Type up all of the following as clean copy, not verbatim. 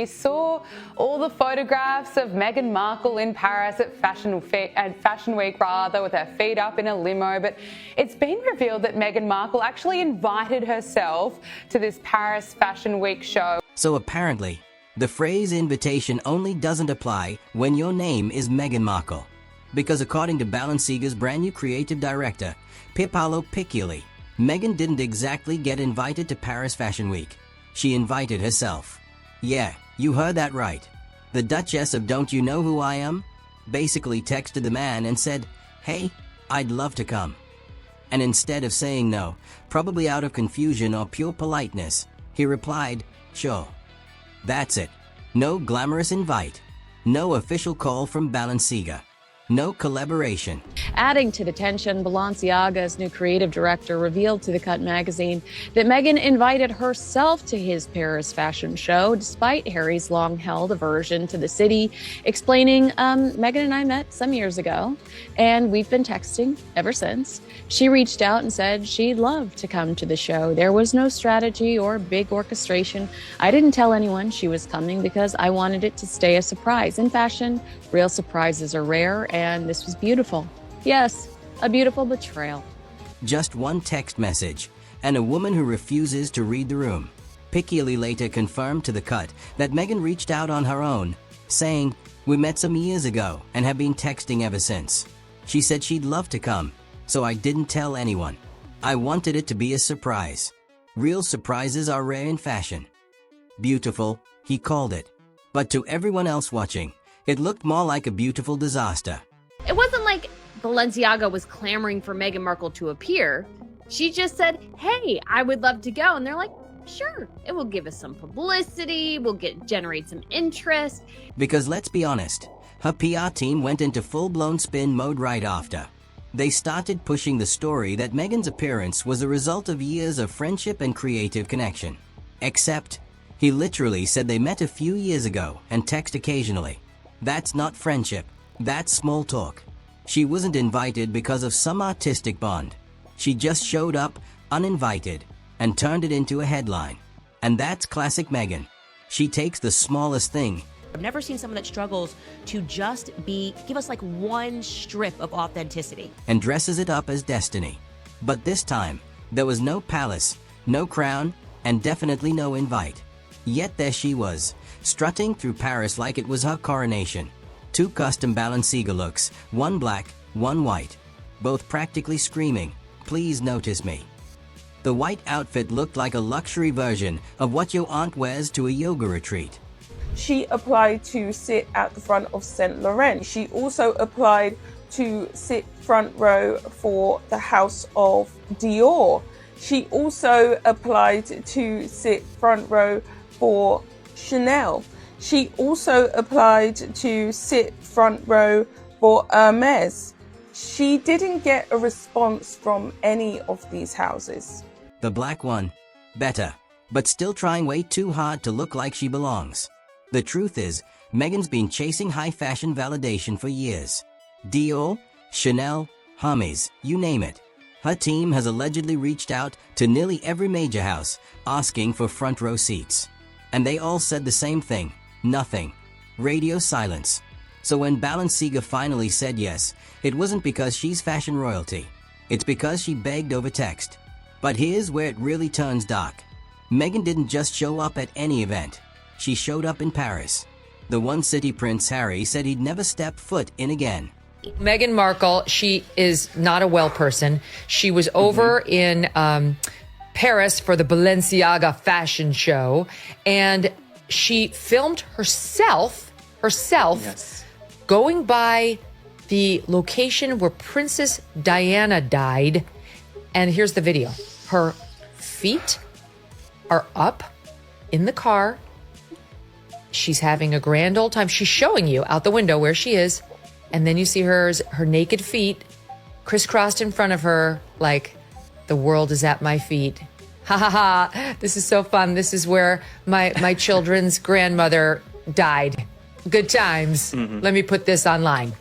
we saw all the photographs of Meghan Markle in Paris at Fashion Week with her feet up in a limo, but it's been revealed that Meghan Markle actually invited herself to this Paris Fashion Week show. So apparently, the phrase invitation only doesn't apply when your name is Meghan Markle. Because according to Balenciaga's brand new creative director, Paolo Piccioli, Meghan didn't exactly get invited to Paris Fashion Week. She invited herself. Yeah, you heard that right. The Duchess of Don't You Know Who I Am basically texted the man and said, "Hey, I'd love to come." And instead of saying no, probably out of confusion or pure politeness, he replied, "Sure." That's it. No glamorous invite. No official call from Balenciaga. No collaboration. Adding to the tension, Balenciaga's new creative director revealed to The Cut magazine that Meghan invited herself to his Paris fashion show, despite Harry's long-held aversion to the city, explaining, Meghan and I met some years ago, and we've been texting ever since. She reached out and said she'd love to come to the show. There was no strategy or big orchestration. I didn't tell anyone she was coming because I wanted it to stay a surprise. In fashion, real surprises are rare, and this was beautiful. Yes, a beautiful betrayal. Just one text message, and a woman who refuses to read the room. Piccioli later confirmed to The Cut that Meghan reached out on her own, saying, "We met some years ago and have been texting ever since. She said she'd love to come, so I didn't tell anyone. I wanted it to be a surprise. Real surprises are rare in fashion." Beautiful, he called it. But to everyone else watching, it looked more like a beautiful disaster. It wasn't like Balenciaga was clamoring for Meghan Markle to appear. She just said, "Hey, I would love to go." And they're like, "Sure, it will give us some publicity, generate some interest." Because let's be honest, her PR team went into full-blown spin mode right after. They started pushing the story that Meghan's appearance was a result of years of friendship and creative connection. Except, he literally said they met a few years ago and text occasionally. That's not friendship. That's small talk. She wasn't invited because of some artistic bond. She just showed up, uninvited, and turned it into a headline. And that's classic Meghan. She takes the smallest thing. I've never seen someone that struggles to just give us like one strip of authenticity. And dresses it up as destiny. But this time, there was no palace, no crown, and definitely no invite. Yet there she was, strutting through Paris like it was her coronation. 2 custom Balenciaga looks, one black, one white. Both practically screaming, "Please notice me." The white outfit looked like a luxury version of what your aunt wears to a yoga retreat. She applied to sit at the front of Saint Laurent. She also applied to sit front row for the House of Dior. She also applied to sit front row for Chanel. She also applied to sit front row for Hermes. She didn't get a response from any of these houses. The black one, better, but still trying way too hard to look like she belongs. The truth is, Meghan's been chasing high fashion validation for years. Dior, Chanel, Hermes, you name it. Her team has allegedly reached out to nearly every major house, asking for front row seats. And they all said the same thing. Nothing. Radio silence. So when Balenciaga finally said yes, it wasn't because she's fashion royalty. It's because she begged over text. But here's where it really turns dark. Meghan didn't just show up at any event. She showed up in Paris. The one city Prince Harry said he'd never step foot in again. Meghan Markle, she is not a well person. She was over in Paris for the Balenciaga fashion show, and she filmed herself yes, going by the location where Princess Diana died. And here's the video. Her feet are up in the car. She's having a grand old time. She's showing you out the window where she is. And then you see her naked feet crisscrossed in front of her, like the world is at my feet. Ha ha ha, this is so fun. This is where my children's grandmother died. Good times. Let me put this online.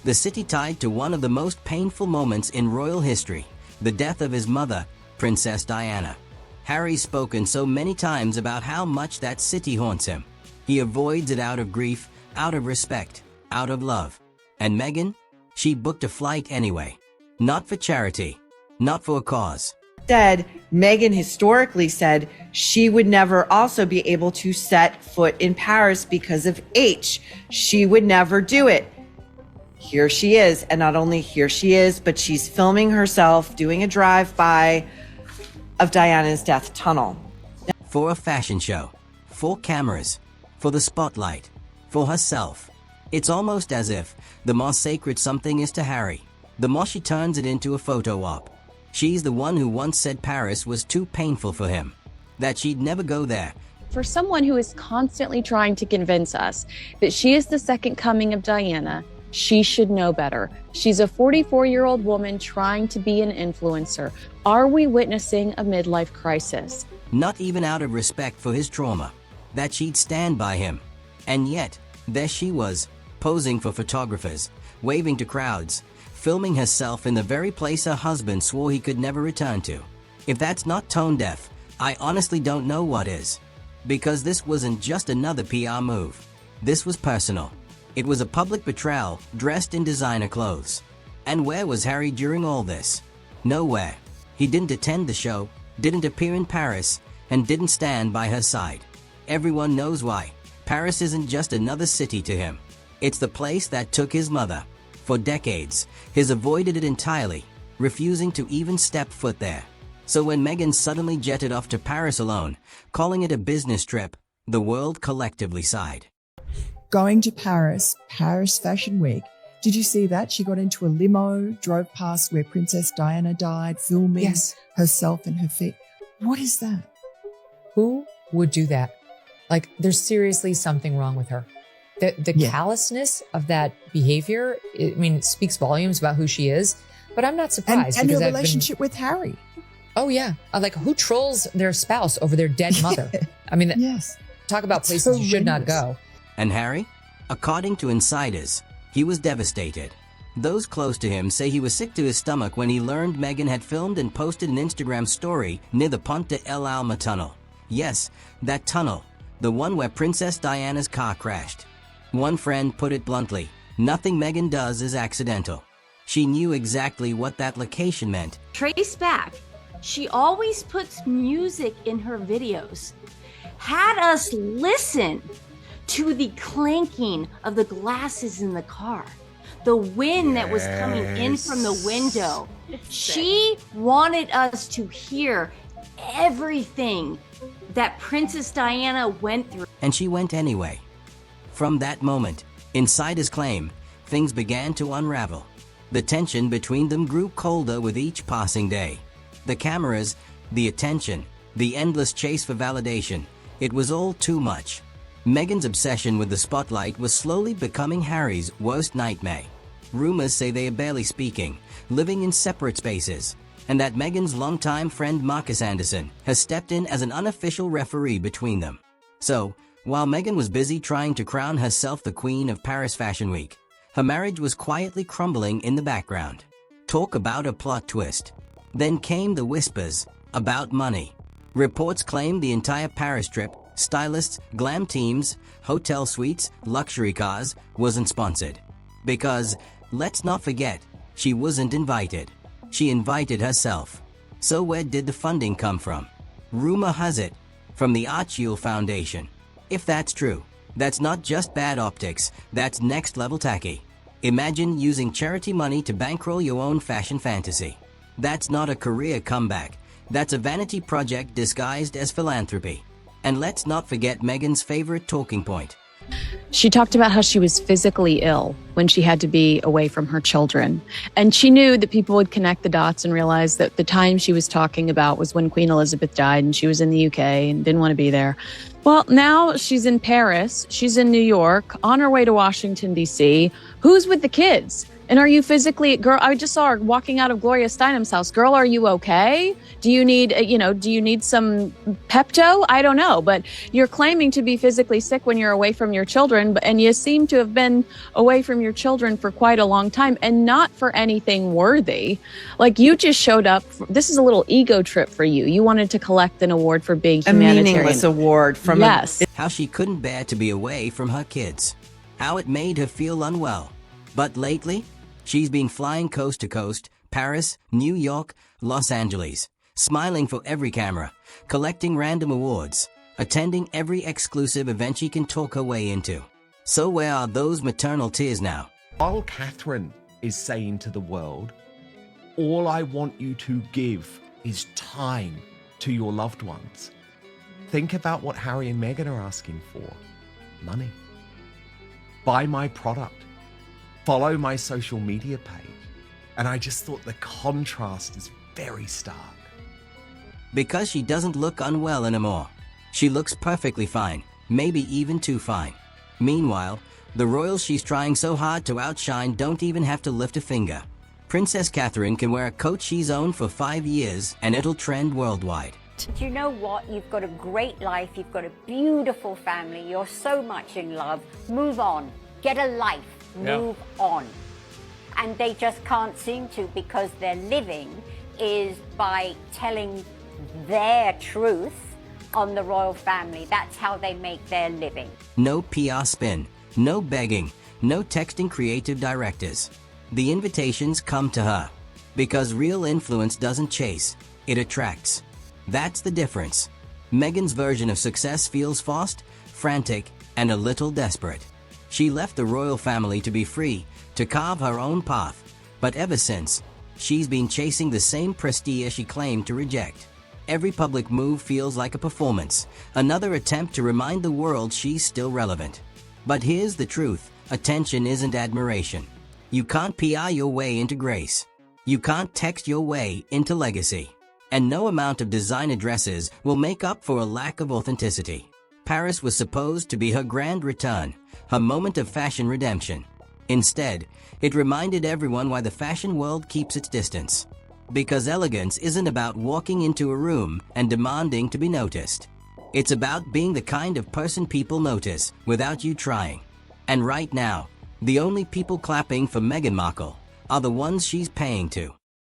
The city tied to one of the most painful moments in royal history, the death of his mother, Princess Diana. Harry's spoken so many times about how much that city haunts him. He avoids it out of grief, out of respect, out of love. And Meghan? She booked a flight anyway. Not for charity, not for a cause. Instead, Meghan historically said she would never also be able to set foot in Paris because of H. She would never do it. Here she is, and not only here she is, but she's filming herself doing a drive-by of Diana's death tunnel. For a fashion show, for cameras, for the spotlight, for herself. It's almost as if the more sacred something is to Harry, the more she turns it into a photo op. She's the one who once said Paris was too painful for him, that she'd never go there. For someone who is constantly trying to convince us that she is the second coming of Diana, she should know better. She's a 44-year-old woman trying to be an influencer. Are we witnessing a midlife crisis? Not even out of respect for his trauma, that she'd stand by him. And yet, there she was, posing for photographers, waving to crowds, filming herself in the very place her husband swore he could never return to. If that's not tone deaf, I honestly don't know what is. Because this wasn't just another PR move. This was personal. It was a public betrayal dressed in designer clothes. And where was Harry during all this? Nowhere. He didn't attend the show, didn't appear in Paris, and didn't stand by her side. Everyone knows why. Paris isn't just another city to him. It's the place that took his mother. For decades, he's avoided it entirely, refusing to even step foot there. So when Meghan suddenly jetted off to Paris alone, calling it a business trip, the world collectively sighed. Going to Paris Fashion Week. Did you see that? She got into a limo, drove past where Princess Diana died, filming herself and her feet. What is that? Who would do that? Like, there's seriously something wrong with her. The callousness of that behavior, I mean, it speaks volumes about who she is, but I'm not surprised. And her relationship with Harry. Oh, yeah. Like, who trolls their spouse over their dead mother? I mean, talk about places you should not go. And Harry? According to insiders, he was devastated. Those close to him say he was sick to his stomach when he learned Meghan had filmed and posted an Instagram story near the Pont de El Alma tunnel. Yes, that tunnel, the one where Princess Diana's car crashed. One friend put it bluntly, nothing Meghan does is accidental. She knew exactly what that location meant. Trace back, she always puts music in her videos. Had us listen to the clanking of the glasses in the car, the wind that was coming in from the window. She wanted us to hear everything that Princess Diana went through. And she went anyway. From that moment, insiders claim, things began to unravel. The tension between them grew colder with each passing day. The cameras, the attention, the endless chase for validation, it was all too much. Meghan's obsession with the spotlight was slowly becoming Harry's worst nightmare. Rumors say they are barely speaking, living in separate spaces, and that Meghan's longtime friend Marcus Anderson has stepped in as an unofficial referee between them. So, while Meghan was busy trying to crown herself the queen of Paris Fashion Week, her marriage was quietly crumbling in the background. Talk about a plot twist. Then came the whispers about money. Reports claimed the entire Paris trip, stylists, glam teams, hotel suites, luxury cars, wasn't sponsored. Because, let's not forget, she wasn't invited. She invited herself. So where did the funding come from? Rumor has it, from the Archewell Foundation. If that's true, that's not just bad optics, that's next level tacky. Imagine using charity money to bankroll your own fashion fantasy. That's not a career comeback, that's a vanity project disguised as philanthropy. And let's not forget Meghan's favorite talking point. She talked about how she was physically ill when she had to be away from her children. And she knew that people would connect the dots and realize that the time she was talking about was when Queen Elizabeth died and she was in the UK and didn't want to be there. Well, now she's in Paris, she's in New York, on her way to Washington, D.C. Who's with the kids? And are you physically, girl, I just saw her walking out of Gloria Steinem's house. Girl, are you okay? Do you need, do you need some Pepto? I don't know, but you're claiming to be physically sick when you're away from your children, and you seem to have been away from your children for quite a long time and not for anything worthy. Like, you just showed up. This is a little ego trip for you. You wanted to collect an award for being humanitarian. A meaningless award from yes. How she couldn't bear to be away from her kids. How it made her feel unwell. But lately, she's been flying coast to coast, Paris, New York, Los Angeles, smiling for every camera, collecting random awards, attending every exclusive event she can talk her way into. So where are those maternal tears now? While Catherine is saying to the world, all I want you to give is time to your loved ones, think about what Harry and Meghan are asking for. Money. Buy my product. Follow my social media page. And I just thought the contrast is very stark. Because she doesn't look unwell anymore. She looks perfectly fine, maybe even too fine. Meanwhile, the royals she's trying so hard to outshine don't even have to lift a finger. Princess Catherine can wear a coat she's owned for 5 years and it'll trend worldwide. Do you know what? You've got a great life, you've got a beautiful family, you're so much in love. Move on, get a life, move on. And they just can't seem to, because their living is by telling their truth on the royal family. That's how they make their living. No PR spin, no begging, no texting creative directors. The invitations come to her. Because real influence doesn't chase, it attracts. That's the difference. Meghan's version of success feels forced, frantic, and a little desperate. She left the royal family to be free, to carve her own path. But ever since, she's been chasing the same prestige she claimed to reject. Every public move feels like a performance, another attempt to remind the world she's still relevant. But here's the truth, attention isn't admiration. You can't PR your way into grace. You can't text your way into legacy. And no amount of designer dresses will make up for a lack of authenticity. Paris was supposed to be her grand return, her moment of fashion redemption. Instead, it reminded everyone why the fashion world keeps its distance. Because elegance isn't about walking into a room and demanding to be noticed. It's about being the kind of person people notice without you trying. And right now, the only people clapping for Meghan Markle are the ones she's paying to.